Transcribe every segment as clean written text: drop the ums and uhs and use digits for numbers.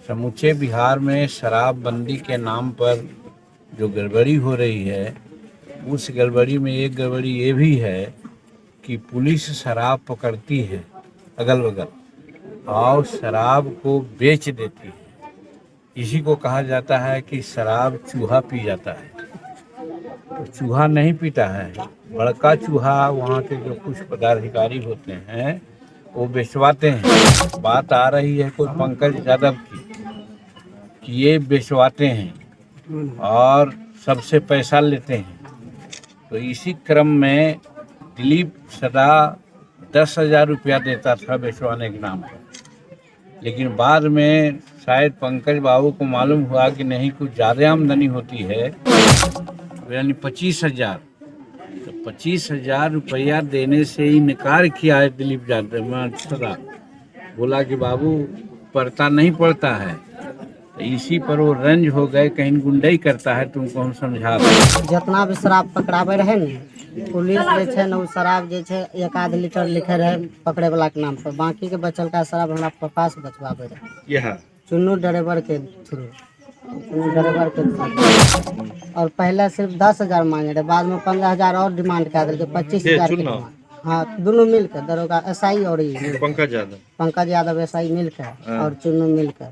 समूचे बिहार में शराबबंदी के नाम पर जो गड़बड़ी हो रही है, उस गड़बड़ी में एक गड़बड़ी ये भी है कि पुलिस शराब पकड़ती है अगल बगल और शराब को बेच देती है। इसी को कहा जाता है कि शराब चूहा पी जाता है। तो चूहा नहीं पीता है, बड़का चूहा वहाँ के जो कुछ पदाधिकारी होते हैं वो बेचवाते हैं। बात आ रही है कोई पंकज यादव की कि ये बेचवाते हैं और सबसे पैसा लेते हैं। तो इसी क्रम में दिलीप सदा 10,000 रुपया देता था बेचवाने के नाम पर, लेकिन बाद में शायद पंकज बाबू को मालूम हुआ कि नहीं कुछ ज़्यादा आमदनी होती है, यानी 25,000। तो 25,000 रुपया देने से इनकार किया है दिलीप यादव सदा। बोला कि बाबू पड़ता नहीं पड़ता है। तो इसी पर वो रंज हो गए, कहीं गुंडई करता है, तुमको हम समझा दें। जितना भी शराब पकड़ाबे रहे ने, पुलिस जे छे न, शराब जे छे 1-8 लीटर लिखे रहे पकड़े वाला के नाम पर, बाकी के बचल का शराब हमरा पापा से बचवाबे रहे। चुन्नू ड्राइवर के थ्रू, और पहले सिर्फ 10,000 मांगे रहे, बाद में 15,000 और डिमांड कर दिल, 25,000 की डिमांड। हाँ, दोनों मिलकर, दरोगा एसआई और पंकज यादव एसआई मिलकर और चुन्नू मिलकर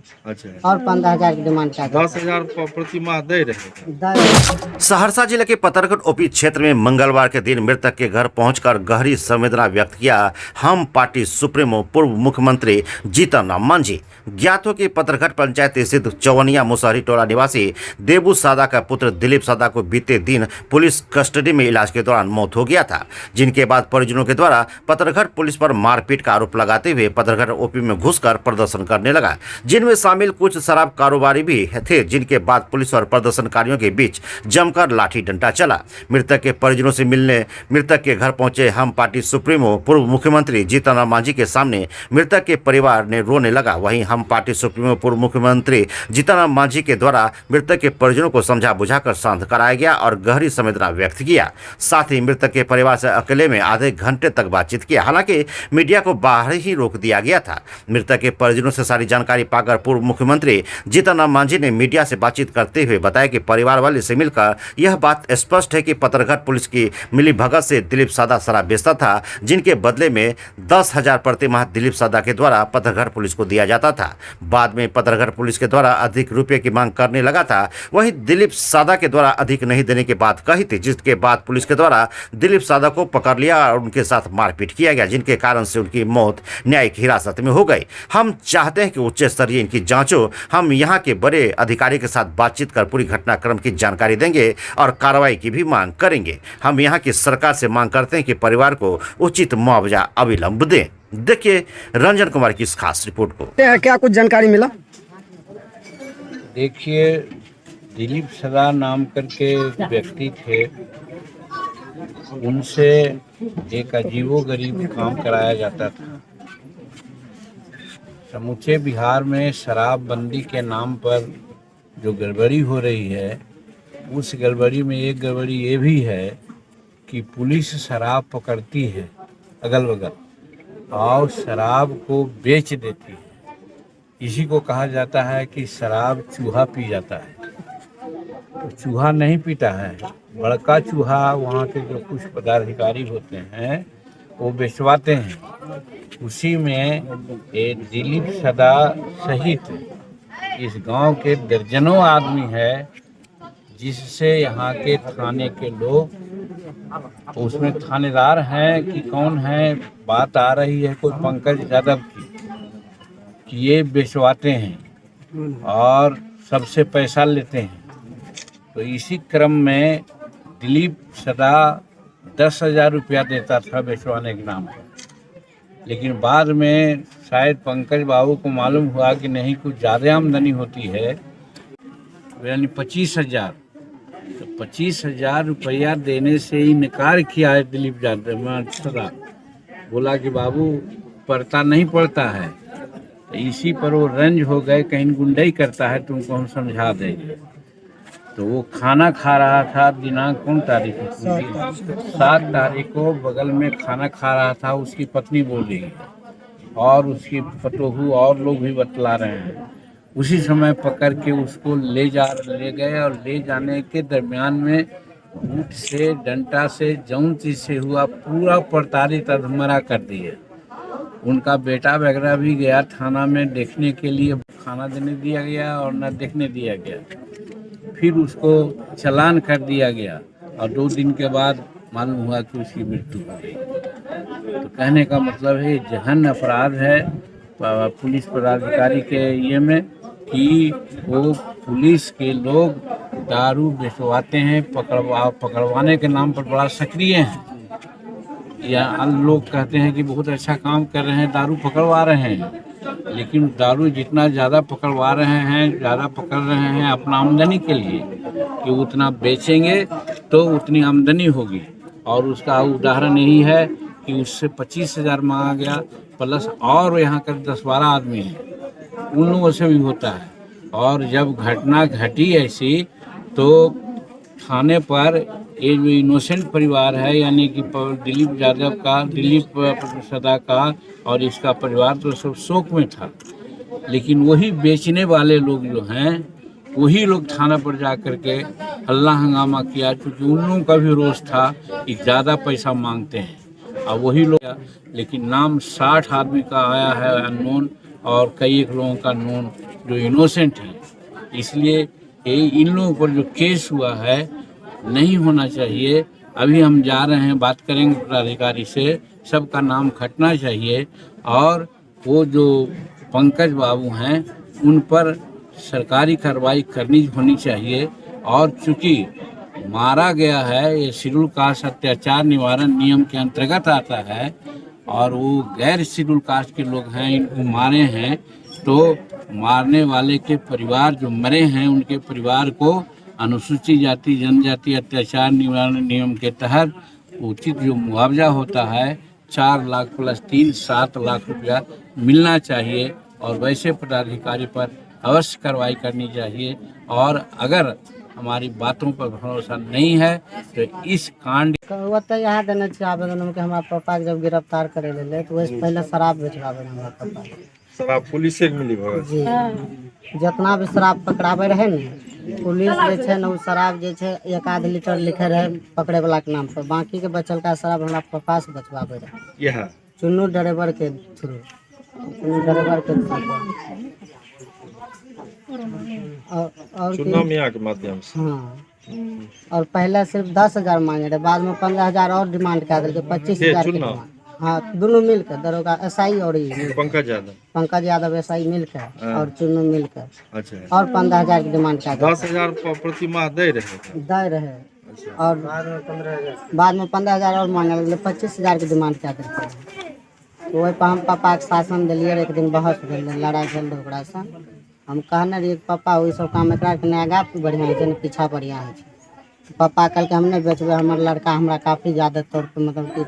और 15,000 की डिमांड कर 10,000 प्रति माह दे रहे। सहरसा जिले के पतरगढ़ ओपी क्षेत्र में मंगलवार के दिन मृतक के घर पहुंचकर गहरी संवेदना व्यक्त किया हम पार्टी सुप्रीमो पूर्व मुख्यमंत्री जीतन राम मांझी। ज्ञात हो कि पतरगढ़ पंचायत स्थित चौवनिया मुसहरी टोला निवासी देबू सादा का पुत्र दिलीप सादा को बीते दिन पुलिस कस्टडी में इलाज के दौरान मौत हो गया था, जिनके बाद परिजनों के द्वारा पतरगढ़ पुलिस पर मारपीट का आरोप लगाते हुए पतरगढ़ ओपी में घुसकर प्रदर्शन करने लगा, जिनमें शामिल कुछ शराब कारोबारी भी थे, जिनके बाद पुलिस और प्रदर्शनकारियों के बीच जमकर लाठी डंडा चला। मृतक के परिजनों से मिलने मृतक के घर पहुंचे हम पार्टी सुप्रीमो पूर्व मुख्यमंत्री जीतन राम मांझी के सामने मृतक के परिवार ने रोने लगा। वहीं हम पार्टी सुप्रीमो पूर्व मुख्यमंत्री जीतन राम मांझी के द्वारा मृतक के परिजनों को समझा बुझाकर शांत कराया गया और गहरी संवेदना व्यक्त किया। साथ ही मृतक के परिवार से अकेले में आधे घंटे तक बातचीत किया। हालांकि मीडिया को बाहर ही रोक दिया गया था। मृतक के परिजनों से सारी जानकारी पाकर पूर्व मुख्यमंत्री जीतन राम मांझी ने मीडिया से बातचीत करते हुए बताया कि परिवार वाले से मिलकर यह बात स्पष्ट है कि पतरगढ़ पुलिस की मिलीभगत से दिलीप सादा शराब बेचता था, जिनके बदले में 10,000 प्रति माह दिलीप सादा के द्वारा पतरगढ़ पुलिस को दिया जाता था। बाद में पतरगढ़ पुलिस के द्वारा अधिक रुपये की मांग करने लगा था। वहीं दिलीप सादा के द्वारा अधिक नहीं देने की बात कही थी, जिसके बाद पुलिस के द्वारा दिलीप सादा को पकड़ लिया और उनके साथ मारपीट किया गया, जिनके कारण से उनकी मौत न्यायिक हिरासत में हो गई। हम चाहते हैं कि उच्च स्तरीय इनकी जांच हो। हम यहाँ के बड़े अधिकारी के साथ बातचीत कर पूरी घटनाक्रम की जानकारी देंगे और कार्रवाई की भी मांग करेंगे। हम यहाँ की सरकार से मांग करते हैं कि परिवार को उचित मुआवजा अविलंब दें। देखिए रंजन कुमार की इस खास रिपोर्ट को। क्या कुछ जानकारी मिला? देखिए, दिलीप सदा नाम करके व्यक्ति थे, उनसे एक अजीबोगरीब काम कराया जाता था। समूचे बिहार में शराबबंदी के नाम पर जो गड़बड़ी हो रही है, उस गड़बड़ी में एक गड़बड़ी ये भी है कि पुलिस शराब पकड़ती है अगल बगल और शराब को बेच देती है। इसी को कहा जाता है कि शराब चूहा पी जाता है। तो चूहा नहीं पीता है, बड़का चूहा वहाँ के जो कुछ पदाधिकारी होते हैं वो बेचवाते हैं। उसी में दिलीप सदा सहित इस गांव के दर्जनों आदमी है, जिससे यहाँ के थाने के लोग, उसमें थानेदार हैं कि कौन है, बात आ रही है कोई पंकज यादव की कि ये बेचवाते हैं और सबसे पैसा लेते हैं। तो इसी क्रम में दिलीप सदा 10,000 रुपया देता था बेचवाने के नाम पर, लेकिन बाद में शायद पंकज बाबू को मालूम हुआ कि नहीं कुछ ज़्यादा आमदनी होती है, यानी 25,000। तो 25,000 रुपया देने से इनकार किया है दिलीप यादव सदा। बोला कि बाबू पड़ता नहीं पड़ता है। तो इसी पर वो रंज हो गए, कहीं गुंडई करता है, तुमको हम समझा देंगे। तो वो खाना खा रहा था, दिनांक कौन तारीख है? 7 तारीख को बगल में खाना खा रहा था, उसकी पत्नी बोल रही है और उसकी पतोहू और लोग भी बतला रहे हैं। उसी समय पकड़ के उसको ले गए और ले जाने के दरमियान में ऊँट से डंडा से जौन चीज से हुआ पूरा प्रताड़ित अधमरा कर दिए। उनका बेटा वगैरह भी गया थाना में देखने के लिए, खाना देने दिया गया और न देखने दिया गया। फिर उसको चालान कर दिया गया और 2 दिन के बाद मालूम हुआ कि उसकी मृत्यु हो गई। तो कहने का मतलब है जघन्य अपराध है पुलिस पदाधिकारी के ये में कि वो पुलिस के लोग दारू बेचवाते हैं, पकड़वाने के नाम पर बड़ा सक्रिय हैं। या लोग कहते हैं कि बहुत अच्छा काम कर रहे हैं, दारू पकड़वा रहे हैं, लेकिन दारू जितना ज़्यादा पकड़वा रहे हैं, ज़्यादा पकड़ रहे हैं अपना आमदनी के लिए कि उतना बेचेंगे तो उतनी आमदनी होगी। और उसका उदाहरण यही है कि उससे 25,000 मांगा गया, प्लस और यहाँ कर 10-12 आदमी हैं, उन लोगों से भी होता है। और जब घटना घटी ऐसी तो थाने पर ये जो इनोसेंट परिवार है यानी कि दिलीप यादव का, दिलीप सदा का और इसका परिवार तो सब शोक में था, लेकिन वही बेचने वाले लोग जो हैं वही लोग थाना पर जा कर के हल्ला हंगामा किया, क्योंकि उन लोगों का भी रोष था कि ज़्यादा पैसा मांगते हैं। और वही लोग, लेकिन नाम 60 आदमी का आया है अननोन और कई एक लोगों का नोन जो इनोसेंट है। इसलिए इन लोगों पर जो केस हुआ है नहीं होना चाहिए। अभी हम जा रहे हैं, बात करेंगे पदाधिकारी से, सबका नाम खटना चाहिए और वो जो पंकज बाबू हैं उन पर सरकारी कार्रवाई करनी होनी चाहिए। और चूँकि मारा गया है, ये शेड्यूल कास्ट अत्याचार निवारण नियम के अंतर्गत आता है और वो गैर शेड्यूल कास्ट के लोग हैं, इनको मारे हैं, तो मारने वाले के परिवार जो मरे हैं उनके परिवार को अनुसूचित जाति जनजाति अत्याचार निवारण नियम के तहत उचित जो मुआवजा होता है 4 लाख प्लस 3 7 लाख रुपया मिलना चाहिए। और वैसे पदाधिकारी पर अवश्य कार्रवाई करनी चाहिए। और अगर हमारी बातों पर भरोसा नहीं है तो इस कांड वो तो यहाँ देने चाहिए आवेदन में कि हमारे पापा के जब गिरफ्तार करे ले तो वैसे पहले शराब बेचवावे हमारे पापा शराब पुलिस से मिली भगत जी। जितना भी शराब पकड़ावे रहे ने पुलिस जे छै न, उ शराब जे छै 1-8 लीटर लिखे रहे पकड़े वाला के नाम पर, बाकी के बचल का शराब हमरा पापा से बचवावे रहे। यह चुन्नू ड्राइवर के थ्रू, और चुनाव मियाँ के माध्यम से। हाँ, और पहले सिर्फ 10,000 मांगे रहे, बाद में 15,000 और डिमांड कर दिल 25,000 की डिमांड। हाँ, दोनों मिलकर दरोगा एसआई और पंकज यादव एसआई मिलकर और चुन्नू मिलकर अच्छा और 15,000 की डिमांड कर 10,000 प्रति माह दे रहे। और बाद में 15,000 और मांगे लगे, 25,000 की डिमांड कर देते। तो वही पर हम पापा के शासन दिलिए। एक दिन बहस भेल, लड़ाई भेल ओकरा से। हम कहने रहिए पापा वही सब काम एकरा के आगा बढ़िया है न पीछा बढ़िया है। पापा कहलके हम नहीं बेचबे, हमर लड़का हमरा काफ़ी ज़्यादा तौर पर मतलब कि